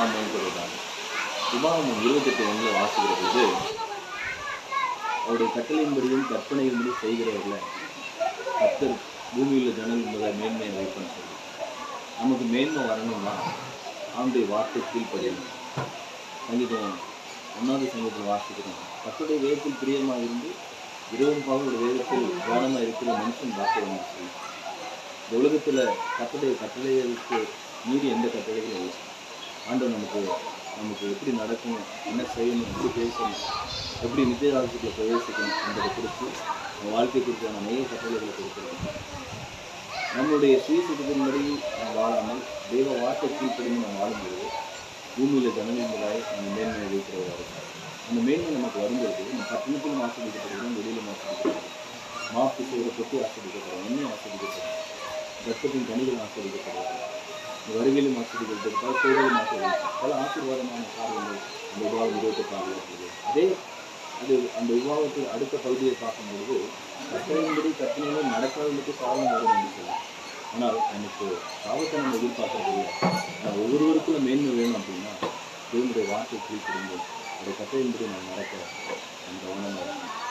வாசிக்காமல் உபாகமம் 28:1 வாசிக்கிற போது அவருடைய கட்டளையின்படியும் கற்பனையின்படி செய்கிறவர்களை கர்த்தர் பூமியில் ஜனங்கள் முதல் மேன்மையை வைப்பேன்னு சொல்லி நமக்கு மேன்மை வரணும்னா அவனுடைய வார்த்தை கீழ்ப்படியணும். சங்கீதம் 1வது சங்கீதத்தில் வாசிக்கிறோம், கர்த்தருடைய வேதத்தில் பிரியமாக இருந்து இரவும் பகலுடைய வேதத்தில் கவனமாக இருக்கிற மனுஷன் பாக்கியவான் சொல்லி. இந்த உலகத்தில் கர்த்தருடைய கட்டளைகளுக்கு மீறி எந்த கட்டளைகளும் இல்லை. ஆண்டவர் நமக்கு எப்படி நடக்கணும், என்ன செய்யணும், எப்படி பேசணும், எப்படி நித்தியராஜ்யத்தில் பிரவேசிக்கணும் என்பதை குறித்து நம்ம வாழ்க்கை குறித்தான அநேக கட்டளைகளை கொடுத்துருக்கோம். நம்மளுடைய சுயசித்தத்தின்படி நாம் வாழாமல் தெய்வ வார்த்தை கீழ்ப்படிந்து நாம் வாழும்பொழுது பூமியில் ஜனங்களுக்காக நம்ம மேன்மையை வைக்கிறவராக இருக்கும். அந்த மேன்மை நமக்கு வரும்பொழுது நம்ம பட்டணத்திலும் ஆஸ்வதிக்கப்படுகிறோம், வெளியிலும் ஆஸ்வதிக்கப்படுறோம், மாப்பு செய்கிற கொட்டி ஆஸ்வதிக்கப்படுறோம், எண்ணெய் ஆஸ்வதிக்கப்படுறோம், ரத்தத்தின் கனிகள் ஆஸ்வதிக்கப்படுறோம், வருகையிலும் ஆஸ்வதிக்கப்படுறது, பல செயல்களும் ஆஸ்வதிக்கும், பல ஆசீர்வாதமான காரியங்கள் அந்த உபாகம் 28 இருக்குது. அந்த விவாகத்தில் அடுத்த பகுதியை பார்க்கும்பொழுது கட்டளையின்படி கற்பனைகளும் நடக்காதவர்களுக்கு சாபம் வரும் என்று சொல்லலாம். ஆனால் நமக்கு சாபத்தை நம்ம எதிர்பார்க்கறதில்லை. ஆனால் ஒவ்வொருவருக்குள்ள மேன்மை வேணும் அப்படின்னா தேவனுடைய வார்த்தை கீழ்ப்படிந்து அந்த கட்டளையின்படி நம்ம நடக்க நம்ம கவனமாக இருக்கணும்.